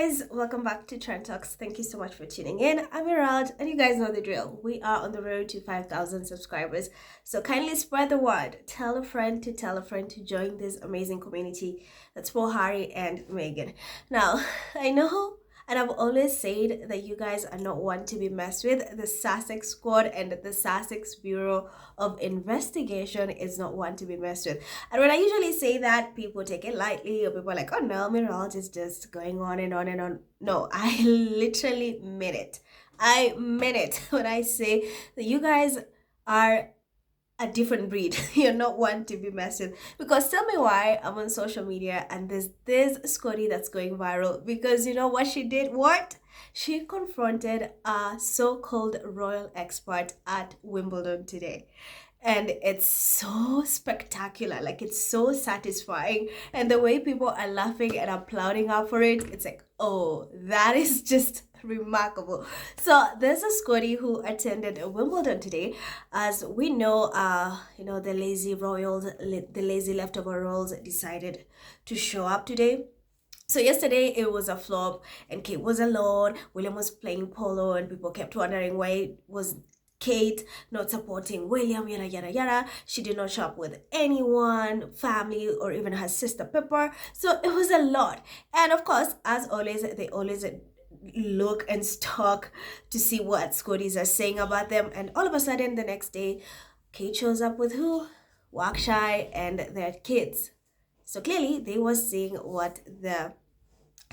guys, welcome back to Trend Talks. Thank you so much for tuning in. I'm Irad, and you guys know the drill. We are on the road to 5,000 subscribers. So kindly spread the word. Tell a friend to join this amazing community that's for Harry and Meghan. Now, I know, and I've always said that you guys are not one to be messed with. The Sussex Squad and the Sussex Bureau of Investigation is not one to be messed with. And when I usually say that, people take it lightly, or people are like, oh no, Mirage is just going on and on and on. No, I literally mean it. I mean it when I say that you guys are a different breed. You're not one to be messed with. Because tell me why I'm on social media and there's this Scotty that's going viral. Because you know what she did? What? She confronted a so-called royal expert at Wimbledon today. And it's so spectacular, like it's so satisfying. And the way people are laughing and applauding her for it, it's like, oh, that is just remarkable. So there's a Scotty who attended Wimbledon today. As we know, the lazy royals, the lazy leftover royals decided to show up today. So yesterday it was a flop and Kate was alone. William was playing polo and people kept wondering why it was Kate not supporting William, yada yada yada. She did not shop with anyone, family, or even her sister Pepper. So it was a lot. And of course, as always, they always look and stalk to see what Scotties are saying about them. And all of a sudden, the next day, Kate shows up with who? Wakshai and their kids. So clearly, they were seeing what the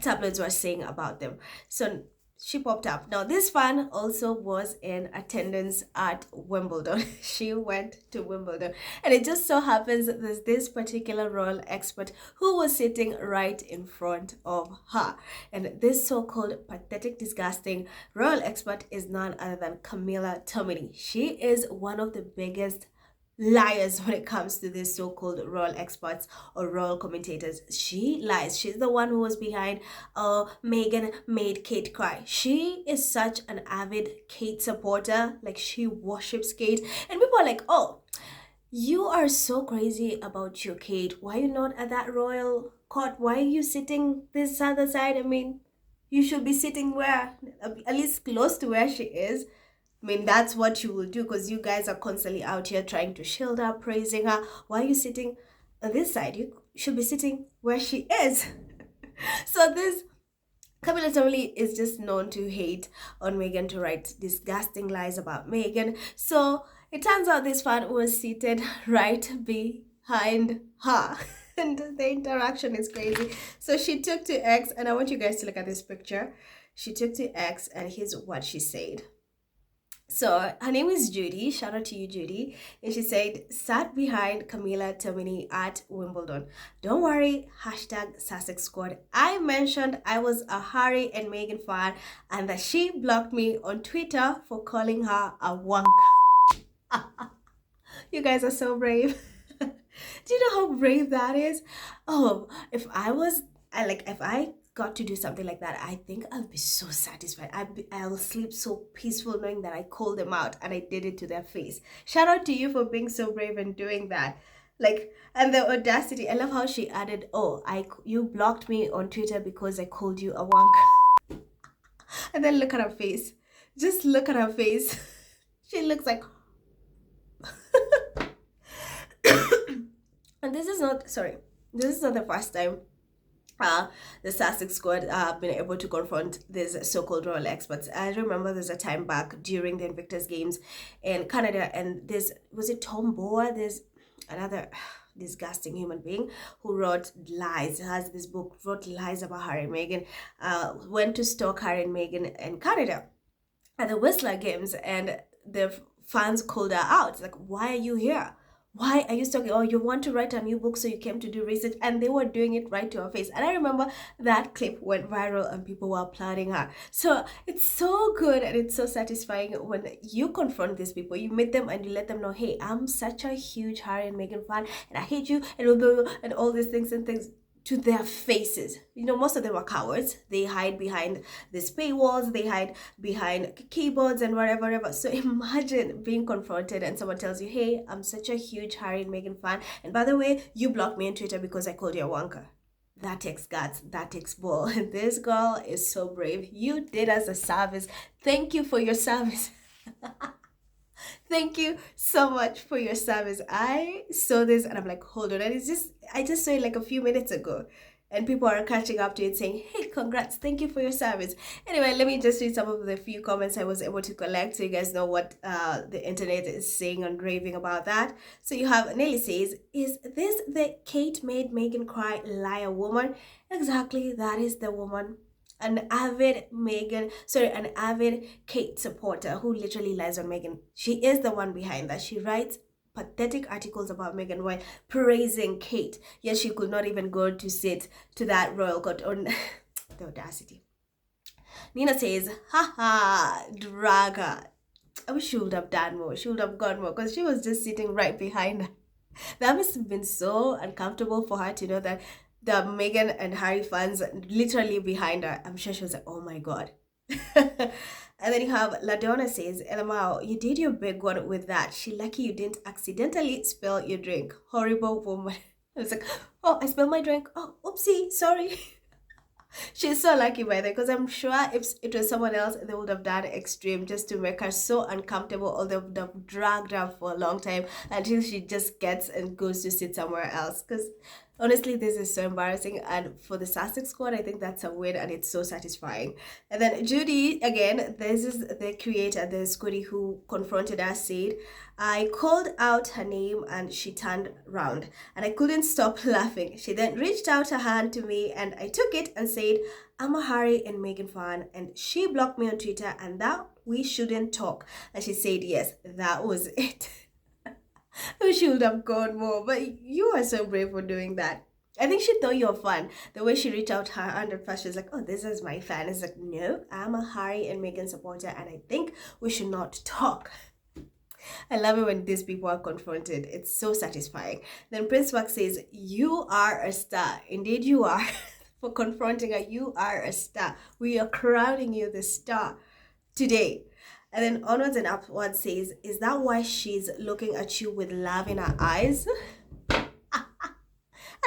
tabloids were saying about them. So she popped up. Now, this fan also was in attendance at Wimbledon. She went to Wimbledon. And it just so happens that there's this particular royal expert who was sitting right in front of her. And this so-called pathetic, disgusting royal expert is none other than Camilla Tominey. She is one of the biggest liars when it comes to these so-called royal experts or royal commentators. She lies. She's the one who was behind Meghan made Kate cry. She is such an avid Kate supporter. Like, she worships Kate, and people are like, oh, you are so crazy about your Kate. Why are you not at that royal court? Why are you sitting this other side? I mean, you should be sitting where, at least close to where she is. I mean, that's what you will do, because you guys are constantly out here trying to shield her, praising her. Why are you sitting on this side? You should be sitting where she is. So this Camilla Tominey is just known to hate on Meghan, to write disgusting lies about Meghan. So it turns out this fan was seated right behind her. And the interaction is crazy. So she took to X, and I want you guys to look at this picture. She took to X, and here's what she said. So her name is Judy. Shout out to you, Judy. And she said, sat behind Camilla Tominey at Wimbledon. Don't worry, hashtag Sussex Squad. I mentioned I was a Harry and Meghan fan and that she blocked me on Twitter for calling her a wank. You guys are so brave. Do you know how brave that is? Oh, if I got to do something like that, I think I'll be so satisfied. I'll sleep so peaceful knowing that I called them out and I did it to their face. Shout out to you for being so brave and doing that. Like, and the audacity. I love how she added, oh, you blocked me on Twitter because I called you a wank. And then look at her face. Just look at her face. She looks like and this is not the first time the Sussex Squad have been able to confront these so-called royal experts. I remember there's a time back during the Invictus Games in Canada, and was it Tom Boer? There's another disgusting human being who wrote lies, has this book, wrote lies about Harry and Meghan, went to stalk Harry and Meghan in Canada at the Whistler Games, and the fans called her out. Like, why are you here? Why are you talking? Oh, you want to write a new book, so you came to do research. And they were doing it right to her face. And I remember that clip went viral and people were applauding her. So it's so good and it's so satisfying when you confront these people. You meet them and you let them know, hey, I'm such a huge Harry and Meghan fan and I hate you and all these things and things. To their faces. You know, most of them are cowards. They hide behind these paywalls, they hide behind keyboards and whatever. So imagine being confronted and someone tells you, hey, I'm such a huge Harry and Meghan fan, and by the way, you blocked me on Twitter because I called you a wanker. that takes guts, that takes ball. This girl is so brave. You did us a service. Thank you for your service. Thank you so much for your service. I saw this and I'm like, hold on. And I just saw it like a few minutes ago. And people are catching up to it saying, hey, congrats, thank you for your service. Anyway, let me just read some of the few comments I was able to collect so you guys know what the internet is saying and raving about that. So you have Nelly says, is this the Kate made Meghan cry liar woman? Exactly, that is the woman. An avid Kate supporter who literally lies on Meghan. She is the one behind that. She writes pathetic articles about Meghan while praising Kate. Yet she could not even go to sit to that royal court. On the audacity. Nina says, haha, drag her. I wish she would have done more. She would have gone more because she was just sitting right behind her. That must have been so uncomfortable for her to know that the Meghan and Harry fans literally behind her. I'm sure she was like, oh my God. And then you have Ladonna says, LMAO, you did your big one with that. She lucky you didn't accidentally spill your drink. Horrible woman. I was like, oh, I spilled my drink. Oh, oopsie, sorry. She's so lucky by that because I'm sure if it was someone else, they would have done extreme just to make her so uncomfortable, or they would have dragged her for a long time until she just gets and goes to sit somewhere else. Because honestly, this is so embarrassing, and for the Sussex squad, I think that's a win, and it's so satisfying. And then Judy, again, this is the creator, the Scotty who confronted us, said, I called out her name and she turned round and I couldn't stop laughing. She then reached out her hand to me and I took it and said, I'm a Harry and Meghan fan, and she blocked me on Twitter and that we shouldn't talk. And she said, yes, that was it. She would have gone more, but you are so brave for doing that. I think she thought you were fun. The way she reached out her hand at first, she was like, oh, this is my fan. It's like, no, I'm a Harry and Meghan supporter and I think we should not talk. I love it when these people are confronted. It's so satisfying. Then Prince Wax says, you are a star. Indeed you are. For confronting her, you are a star. We are crowning you the star today. And then Onwards and Upwards says, is that why she's looking at you with love in her eyes? I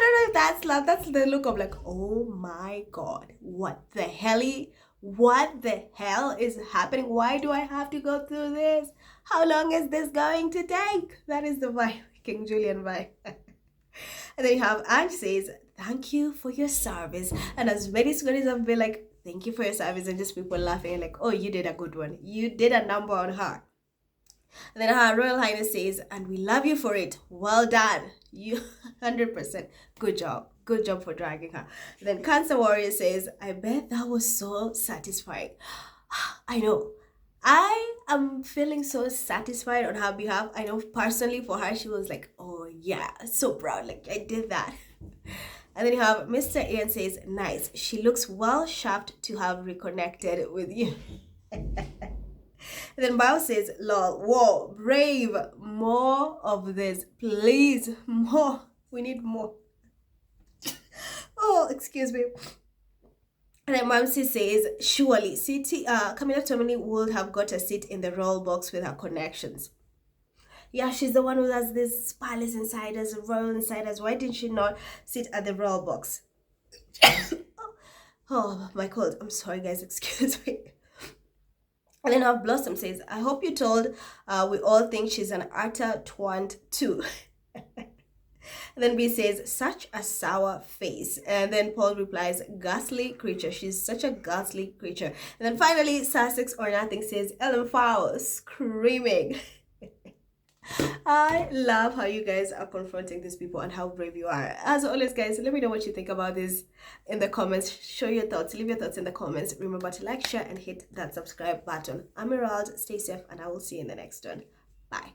don't know if that's love. That's the look of like, oh my God, what the hell is happening? Why do I have to go through this? How long is this going to take? That is the vibe, King Julian vibe. And then you have Ange says, thank you for your service. And as many squares have been like, thank you for your service, and just people laughing like, oh, you did a good one. You did a number on her. And then her Royal Highness says, and we love you for it. Well done. You 100%. Good job. Good job for dragging her. And then Cancer Warrior says, I bet that was so satisfying. I know. I am feeling so satisfied on her behalf. I know personally for her, she was like, oh yeah, so proud. Like, I did that. And then you have Mr. Ian says, nice. She looks well shaft to have reconnected with you. And then Bao says, lol, whoa, brave, more of this, please, more. We need more. Oh, excuse me. And then Mamsi says, surely, Camilla Tominey would have got a seat in the royal box with her connections. Yeah, she's the one who has this palace insiders, royal insiders. Why didn't she not sit at the royal box? Oh, my cold. I'm sorry, guys. Excuse me. And then our Blossom says, I hope you told we all think she's an utter twant too. And then B says, such a sour face. And then Paul replies, ghastly creature. She's such a ghastly creature. And then finally, Sussex or Nothing says, Ellen Fowl screaming. I love how you guys are confronting these people and how brave you are. As always, guys, let me know what you think about this in the comments. Show your thoughts. Leave your thoughts in the comments. Remember to like, share, and hit that subscribe button. I'm Emerald. Stay safe, and I will see you in the next one. Bye.